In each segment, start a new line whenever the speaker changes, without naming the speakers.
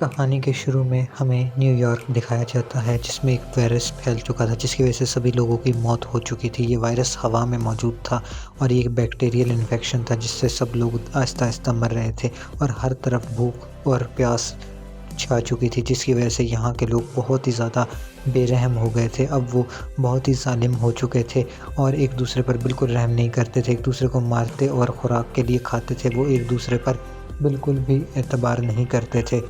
कहानी के शुरू में हमें न्यूयॉर्क दिखाया जाता है जिसमें एक वायरस फैल चुका था जिसकी वजह से सभी लोगों की मौत हो चुकी थी। ये वायरस हवा में मौजूद था और ये एक बैक्टीरियल इन्फेक्शन था जिससे सब लोग आहिस्ता आहिस्ता मर रहे थे और हर तरफ भूख और प्यास छा चुकी थी जिसकी वजह से यहाँ के लोग बहुत ही ज़्यादा बेरहम हो गए थे। अब वो बहुत ही ज़ालिम हो चुके थे और एक दूसरे पर बिल्कुल रहम नहीं करते थे, एक दूसरे को मारते और खुराक के लिए खाते थे। वो एक दूसरे पर बिल्कुल भी एतबार नहीं करते थे।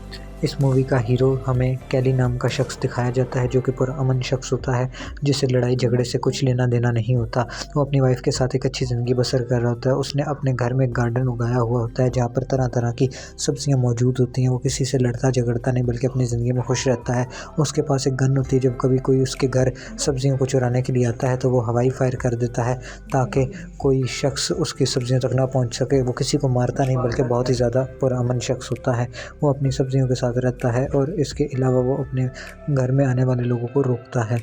इस मूवी का हीरो हमें कैली नाम का शख्स दिखाया जाता है जो कि पुरअमन शख्स होता है जिसे लड़ाई झगड़े से कुछ लेना देना नहीं होता। वो अपनी वाइफ के साथ एक अच्छी ज़िंदगी बसर कर रहा होता है। उसने अपने घर में गार्डन उगाया हुआ होता है जहाँ पर तरह तरह की सब्जियाँ मौजूद होती हैं। वो किसी से लड़ता झगड़ता नहीं बल्कि अपनी ज़िंदगी में खुश रहता है। उसके पास एक गन होती है, जब कभी कोई उसके घर सब्जियों को चुराने के लिए आता है तो वो हवाई फायर कर देता है ताकि कोई शख्स उसकी सब्जियों तक ना पहुँच सके। वो किसी को मारता नहीं बल्कि बहुत ही ज़्यादा पुरअमन शख्स होता है। वो अपनी सब्जियों के साथ रहता है और इसके अलावा वो अपने घर में आने वाले लोगों को रोकता है।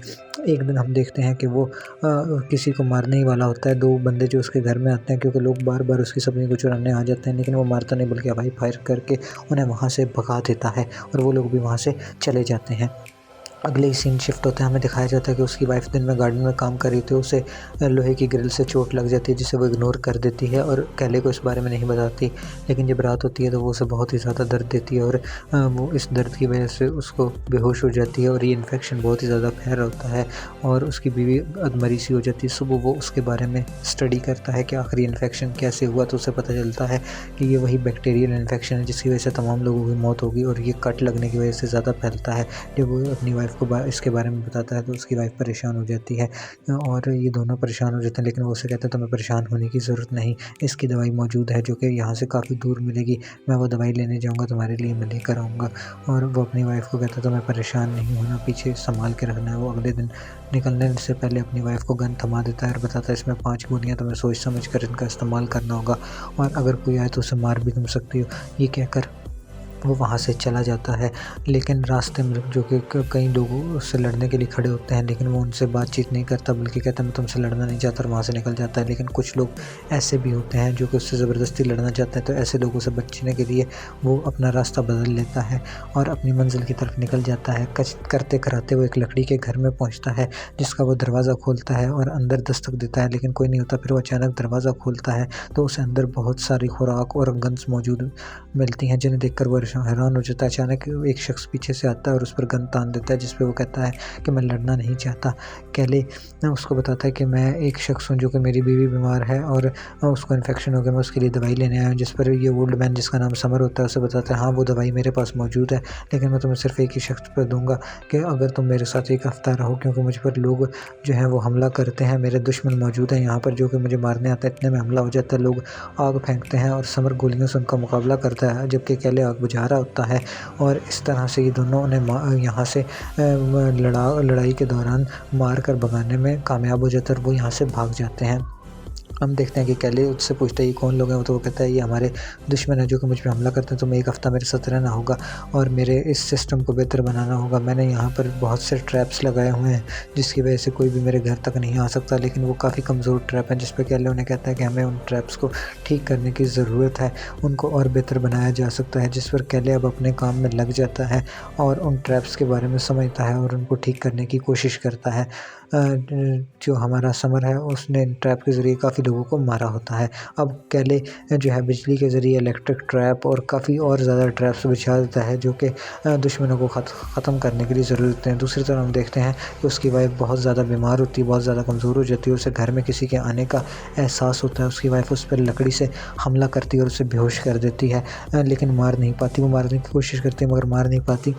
एक दिन हम देखते हैं कि वो किसी को मारने ही वाला होता है। दो बंदे जो उसके घर में आते हैं क्योंकि लोग बार बार उसकी सब्जियों को चुराने आ जाते हैं, लेकिन वो मारता नहीं बल्कि हवाई फायर करके उन्हें वहाँ से भगा देता है और वो लोग भी वहाँ से चले जाते हैं। अगले ही सीन शिफ्ट होता है, हमें दिखाया जाता है कि उसकी वाइफ दिन में गार्डन में काम कर रही थी। उसे लोहे की ग्रिल से चोट लग जाती है जिसे वो इग्नोर कर देती है और कैले को इस बारे में नहीं बताती। लेकिन जब रात होती है तो वो उसे बहुत ही ज़्यादा दर्द देती है और वो इस दर्द की वजह से उसको बेहोश हो जाती है और ये इन्फेक्शन बहुत ही ज़्यादा फैल होता है और उसकी बीवी अधमरी सी हो जाती है। सुबह वो उसके बारे में स्टडी करता है कि आखिरी इन्फेक्शन कैसे हुआ, तो उसे पता चलता है कि ये वही बैक्टीरियल इन्फेक्शन है जिसकी वजह से तमाम लोगों की मौत होगी और ये कट लगने की वजह से ज़्यादा फैलता है। जब वो अपनी वाइफ को इसके बारे में बताता है तो उसकी वाइफ परेशान हो जाती है और ये दोनों परेशान हो जाते हैं, लेकिन वो उसे कहते हैं तुम्हें परेशान होने की ज़रूरत नहीं, इसकी दवाई मौजूद है जो कि यहाँ से काफ़ी दूर मिलेगी। मैं वो दवाई लेने जाऊँगा, तुम्हारे लिए मैं लेकर आऊँगा। और वो अपनी वाइफ को कहता है तुम्हें परेशान नहीं होना, पीछे संभाल के रखना है। वो अगले दिन निकलने से पहले अपनी वाइफ को गन थमा देता है और बताता है इसमें 5 गोलियाँ, तुम्हें सोच समझ कर इनका इस्तेमाल करना होगा और अगर कोई आए तो उसे मार भी तुम सकती हो। ये कहकर वो वहाँ से चला जाता है, लेकिन रास्ते में जो कि कई लोग उससे लड़ने के लिए खड़े होते हैं, लेकिन वो उनसे बातचीत नहीं करता बल्कि कहता है मैं तुमसे लड़ना नहीं चाहता और वहाँ से निकल जाता है। लेकिन कुछ लोग ऐसे भी होते हैं जो कि उससे ज़बरदस्ती लड़ना चाहते हैं, तो ऐसे लोगों से बचने के लिए वो अपना रास्ता बदल लेता है और अपनी मंजिल की तरफ निकल जाता है। करते कराते वो एक लकड़ी के घर में पहुँचता है जिसका वो दरवाज़ा खोलता है और अंदर दस्तक देता है, लेकिन कोई नहीं होता। फिर वो अचानक दरवाज़ा खोलता है तो उसे अंदर बहुत सारी खुराक और गन्स मौजूद मिलती हैं जिन्हें देखकर वो हैरान हो जाता है। अचानक एक शख्स पीछे से आता है और उस पर गन तान देता है जिस पे वो कहता है कि मैं लड़ना नहीं चाहता। कैले उसको बताता है कि मैं एक शख्स हूँ जो कि मेरी बीवी बीमार है और उसको इन्फेक्शन हो गया, मैं उसके लिए दवाई लेने आया हूँ। जिस पर ये ओल्ड मैन जिसका नाम समर होता है उसे बताता है हाँ वो दवाई मेरे पास मौजूद है, लेकिन मैं तुम्हें सिर्फ एक ही शर्त पर दूंगा कि अगर तुम मेरे साथ एक हफ्ता रहो, क्योंकि मुझ पर लोग जो हैं वो हमला करते हैं, मेरे दुश्मन मौजूद हैं यहाँ पर जो कि मुझे मारने आता है। इतने में हमला हो जाता है, लोग आग फेंकते हैं और समर गोलियों से उनका मुकाबला करता है जबकि कैले आग बुझा रहा होता है। और इस तरह से ये दोनों उन्हें यहाँ से लड़ाई के दौरान मार कर भगाने में कामयाब हो जाते हैं और वो यहाँ से भाग जाते हैं। हम देखते हैं कि कैले उससे पूछता है ये कौन लोग हैं, तो वो कहता है ये हमारे दुश्मन है जो कि मुझ पे हमला करते हैं, तुम्हें एक हफ़्ता मेरे साथ रहना होगा और मेरे इस सिस्टम को बेहतर बनाना होगा। मैंने यहाँ पर बहुत से ट्रैप्स लगाए हुए हैं जिसकी वजह से कोई भी मेरे घर तक नहीं आ सकता, लेकिन वो काफ़ी कमज़ोर ट्रैप हैं जिस पर कैले उन्हें कहता है कि हमें उन ट्रैप्स को ठीक करने की ज़रूरत है, उनको और बेहतर बनाया जा सकता है। जिस पर कैले अब अपने काम में लग जाता है और उन ट्रैप्स के बारे में समझता है और उनको ठीक करने की कोशिश करता है। जो हमारा समर है उसने ट्रैप के ज़रिए काफ़ी लोगों को मारा होता है। अब कैले जो है बिजली के ज़रिए इलेक्ट्रिक ट्रैप और काफ़ी और ज़्यादा ट्रैप्स बिछा देता है जो कि दुश्मनों को ख़त्म करने के लिए ज़रूरत है। दूसरी तरफ हम देखते हैं कि उसकी वाइफ बहुत ज़्यादा बीमार होती है, बहुत ज़्यादा कमज़ोर हो जाती है, उसे घर में किसी के आने का एहसास होता है। उसकी वाइफ उस पर लकड़ी से हमला करती है और उसे बेहोश कर देती है, लेकिन मार नहीं पाती। वो मारने की कोशिश करती है मगर मार नहीं पाती,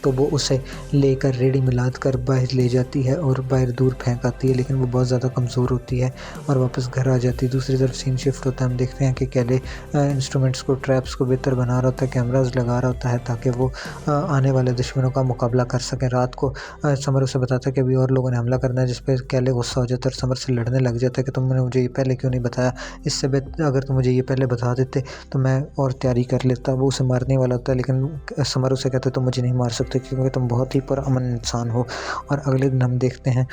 तो वो उसे लेकर रेडी में लाद कर बाहर ले जाती है और बाहर दूर फेंक आती है, लेकिन वो बहुत ज़्यादा कमज़ोर होती है और वापस घर आ जाती है। दूसरी तरफ सीन शिफ्ट होता है, हम देखते हैं कि कैले इंस्ट्रूमेंट्स को ट्रैप्स को बेहतर बना रहा होता है, कैमराज लगा रहा होता है ताकि वो आने वाले दुश्मनों का मुकाबला कर सकें। रात को समर उसे बताता है कि अभी और लोगों ने हमला करना है, जिस पर कैले गुस्सा हो जाता है और समर से लड़ने लग जाता है कि तुमने मुझे ये पहले क्यों नहीं बताया, इससे बेहतर अगर तुम मुझे ये पहले बता देते तो मैं और तैयारी कर लेता। वो उसे मारने वाला होता है, लेकिन समर उसे कहता है तुम मुझे नहीं मार सकते, सकते क्योंकि तुम बहुत ही पुरअमन इंसान हो। और अगले दिन हम देखते हैं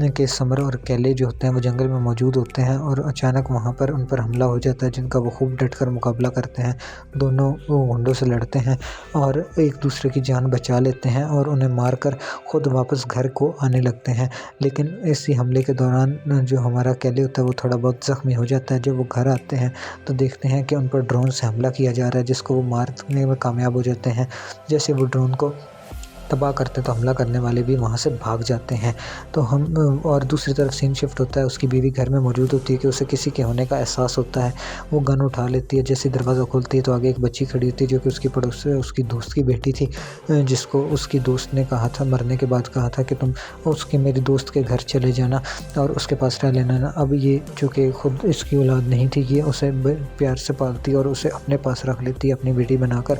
कि समर और कैले जो होते हैं वो जंगल में मौजूद होते हैं और अचानक वहाँ पर उन पर हमला हो जाता है, जिनका वो खूब डट कर मुकाबला करते हैं। दोनों वो गुंडों से लड़ते हैं और एक दूसरे की जान बचा लेते हैं और उन्हें मारकर खुद वापस घर को आने लगते हैं। लेकिन इसी हमले के दौरान जो हमारा कैले होता है वो थोड़ा बहुत ज़ख्मी हो जाता है। जब वो घर आते हैं तो देखते हैं कि उन पर ड्रोन से हमला किया जा रहा है, जिसको वो मारने में कामयाब हो जाते हैं। जैसे वो ड्रोन को तबाह करते हैं तो हमला करने वाले भी वहाँ से भाग जाते हैं। तो हम और दूसरी तरफ सीन शिफ्ट होता है, उसकी बीवी घर में मौजूद होती है कि उसे किसी के होने का एहसास होता है। वो गन उठा लेती है, जैसे दरवाज़ा खोलती है तो आगे एक बच्ची खड़ी होती है जो कि उसकी पड़ोस उसकी दोस्त की बेटी थी, जिसको उसकी दोस्त ने कहा था, मरने के बाद कहा था कि तुम मेरी दोस्त के घर चले जाना और उसके पास रह लेना ना। अब ये चूँकि खुद इसकी औलाद नहीं थी, ये उसे प्यार से पालती और उसे अपने पास रख लेती है अपनी बेटी बनाकर।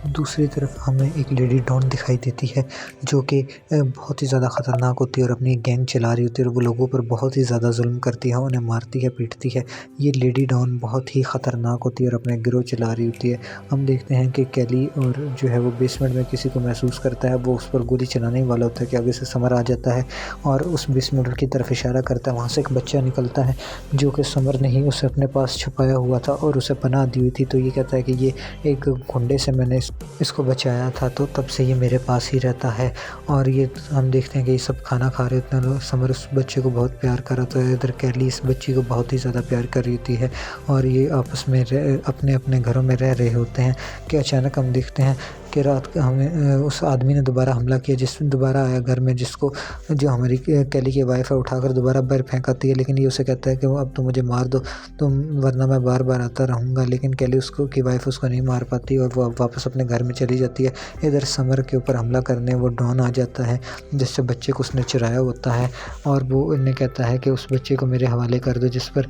दूसरी तरफ हमें एक लेडी डॉन दिखाई देती है जो कि बहुत ही ज़्यादा ख़तरनाक होती है और अपनी गैंग चला रही होती है और वो लोगों पर बहुत ही ज़्यादा जुल्म करती है, उन्हें मारती है, पीटती है। ये लेडी डॉन बहुत ही ख़तरनाक होती है और अपने गिरोह चला रही होती है। हम देखते हैं कि कैली और जो है वो बेसमेंट में किसी को महसूस करता है, वो उस पर गोली चलाने वाला होता है कि आगे से समर आ जाता है और उस बेसमेंट की तरफ इशारा करता है। वहाँ से एक बच्चा निकलता है जो कि समर ने ही उसे अपने पास छुपाया हुआ था और उसे पनाह दी हुई थी। तो ये कहता है कि ये एक गुंडे से मैंने इसको बचाया था, तो तब से ये मेरे पास ही रहता है। और ये हम देखते हैं कि ये सब खाना खा रहे होते हैं। समर उस बच्चे को बहुत प्यार कर रहा था, इधर कैली इस बच्ची को बहुत ही ज़्यादा प्यार कर रही होती है और ये आपस में अपने अपने घरों में रह रहे होते हैं कि अचानक हम देखते हैं कि रात को हमें उस आदमी ने दोबारा हमला किया, दोबारा आया घर में, जिसको जो हमारी कैली की वाइफ है उठाकर दोबारा बाहर फेंकाती है। लेकिन ये उसे कहता है कि अब तो मुझे मार दो, वरना मैं बार बार आता रहूँगा। लेकिन कैली की वाइफ उसको नहीं मार पाती और वो वापस अपने घर में चली जाती है। इधर समर के ऊपर हमला करने वो डॉन आ जाता है, जिससे बच्चे को उसने चुराया होता है और वो इन्हें कहता है कि उस बच्चे को मेरे हवाले कर दो, जिस पर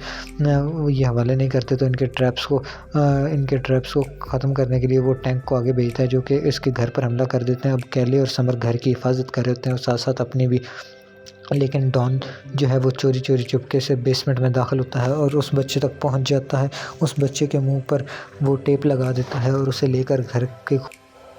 ये हवाले नहीं करते तो इनके ट्रैप्स को ख़त्म करने के लिए वो टैंक को आगे भेजता है जो कि इसके घर पर हमला कर देते हैं। अब कैली और समर घर की हिफाजत कर रहे होते हैं और साथ साथ अपनी भी। लेकिन डॉन जो है वो चोरी चुपके से बेसमेंट में दाखिल होता है और उस बच्चे तक पहुंच जाता है। उस बच्चे के मुंह पर वो टेप लगा देता है और उसे लेकर घर के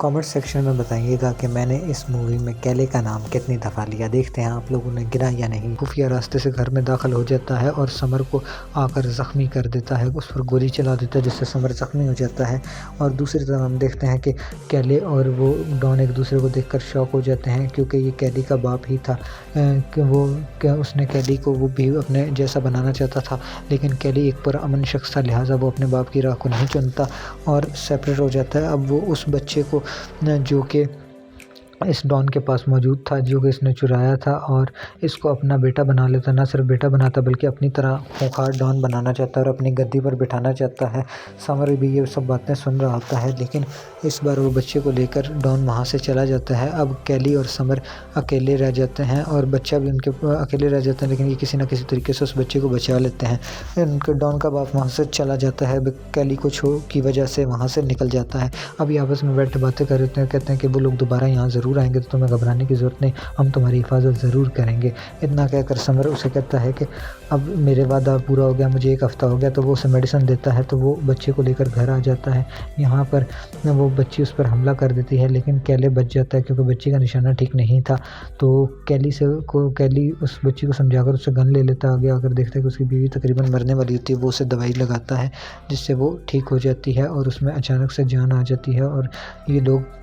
कमेंट सेक्शन में बताइएगा कि मैंने इस मूवी में कैले का नाम कितनी दफ़ा लिया। देखते हैं आप लोगों ने गिना या नहीं। खुफिया रास्ते से घर में दाखिल हो जाता है और समर को आकर ज़ख्मी कर देता है, उस पर गोली चला देता है जिससे समर ज़ख्मी हो जाता है। और दूसरी तरफ हम देखते हैं कि कैले और वो डॉन एक दूसरे को देखकर शॉक हो जाते हैं क्योंकि ये कैली का बाप ही था। कि उसने कैली को वो भी अपने जैसा बनाना चाहता था, लेकिन कैली एक पुरअमन शख्स था, लिहाजा वो अपने बाप की राह को नहीं चुनता और सेपरेट हो जाता है। अब वो उस बच्चे को जो कि इस डॉन के पास मौजूद था, जो कि इसने चुराया था, और इसको अपना बेटा बना लेता। ना सिर्फ बेटा बनाता बल्कि अपनी तरह खूंखार डॉन बनाना चाहता है और अपनी गद्दी पर बिठाना चाहता है। समर भी ये सब बातें सुन रहा होता है, लेकिन इस बार वो बच्चे को लेकर डॉन वहाँ से चला जाता है। अब कैली और समर अकेले रह जाते हैं और बच्चा भी उनके अकेले रह जाते हैं, लेकिन ये किसी न किसी तरीके से उस बच्चे को बचा लेते हैं। उनके डॉन का बाप वहाँ से चला जाता है, कैली को की वजह से वहाँ से निकल जाता है। अब ये आपस में बैठ बातें कर रहे हैं, कहते हैं कि वो लोग दोबारा यहाँ ज़रूर आएंगे, तो तुम्हें घबराने की ज़रूरत नहीं, हम तुम्हारी हिफाजत ज़रूर करेंगे। इतना कहकर समर उसे कहता है कि अब मेरे वादा पूरा हो गया, मुझे 1 हफ़्ता हो गया। तो वो उसे मेडिसिन देता है, तो वो बच्चे को लेकर घर आ जाता है। यहाँ पर वो बच्ची उस पर हमला कर देती है, लेकिन कैले बच जाता है क्योंकि बच्ची का निशाना ठीक नहीं था। तो कैली उस बच्ची को समझाकर उससे गन ले लेता है। आगे आकर देखता है कि उसकी बीवी तकरीबन मरने वाली होती है, वो उसे दवाई लगाता है जिससे वो ठीक हो जाती है और उसमें अचानक से जान आ जाती है और ये लोग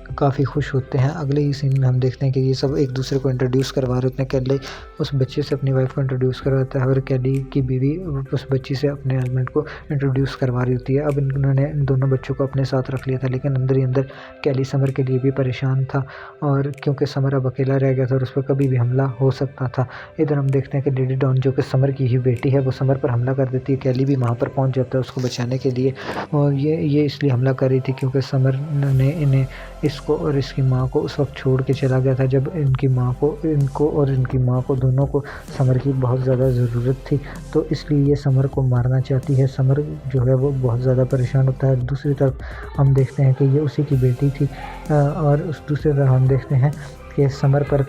काफ़ी खुश होते हैं। अगले ही सीन में हम देखते हैं कि ये सब एक दूसरे को इंट्रोड्यूस करवा रहे होते हैं। कैली उस बच्चे से अपनी वाइफ को इंट्रोड्यूस करवाता है और कैली की बीवी उस बच्ची से अपने हस्बैंड को इंट्रोड्यूस करवा रही होती है। अब इन्होंने इन दोनों बच्चों को अपने साथ रख लिया था, लेकिन अंदर ही अंदर कैली समर के लिए भी परेशान था, और क्योंकि समर अब अकेला रह गया था और उस पर कभी भी हमला हो सकता था। इधर हम देखते हैं कि लेडी डॉन जो कि समर की ही बेटी है, वो समर पर हमला कर देती है। कैली भी वहाँ पर पहुँच जाता है उसको बचाने के लिए, और ये इसलिए हमला कर रही थी क्योंकि समर ने इन्हें इसको और इसकी माँ को उस वक्त छोड़ के चला गया था जब इनकी माँ को दोनों को समर की बहुत ज़्यादा ज़रूरत थी। तो इसलिए ये समर को मारना चाहती है। समर जो है वो बहुत ज़्यादा परेशान होता है। दूसरी तरफ हम देखते हैं कि ये उसी की बेटी थी, और उस दूसरी तरफ हम देखते हैं कि समर पर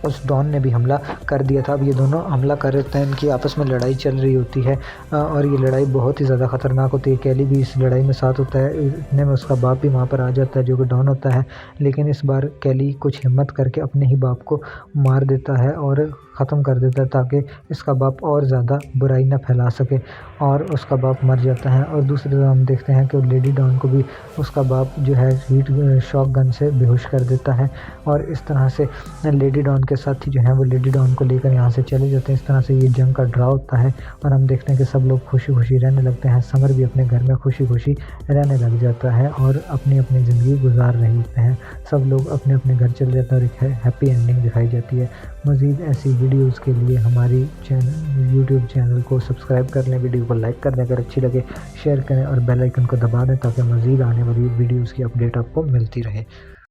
उस डॉन ने भी हमला कर दिया था। अब ये दोनों हमला कर देते हैं, इनकी आपस में लड़ाई चल रही होती है और ये लड़ाई बहुत ही ज़्यादा ख़तरनाक होती है। कैली भी इस लड़ाई में साथ होता है, इतने में उसका बाप भी वहाँ पर आ जाता है जो कि डॉन होता है। लेकिन इस बार कैली कुछ हिम्मत करके अपने ही बाप को मार देता है और ख़त्म कर देता है ताकि इसका बाप और ज़्यादा बुराई न फैला सके, और उसका बाप मर जाता है। और दूसरी तरफ हम देखते हैं कि लेडी डॉन को भी उसका बाप जो है हीट शॉक गन से बेहोश कर देता है, और इस तरह से लेडी डॉन के साथी जो हैं वो लेडी डॉन को लेकर यहाँ से चले जाते हैं। इस तरह से ये जंग का ड्रा होता है और हम देखते हैं कि सब लोग खुशी खुशी रहने लगते हैं। समर भी अपने घर में खुशी खुशी रहने लग जाता है और अपनी अपनी ज़िंदगी गुजार रहे होते हैं। सब लोग अपने अपने घर चले जाते हैं और एक हैप्पी एंडिंग दिखाई जाती है। मज़ीद ऐसी वीडियोज़ के लिए हमारी यूट्यूब चैनल को सब्सक्राइब कर लें, वीडियो को लाइक कर दें, अगर अच्छी लगे शेयर करें और बेल आइकन को दबा दें ताकि मज़ीद आने वाली वीडियोज़ की अपडेट आपको मिलती रहे।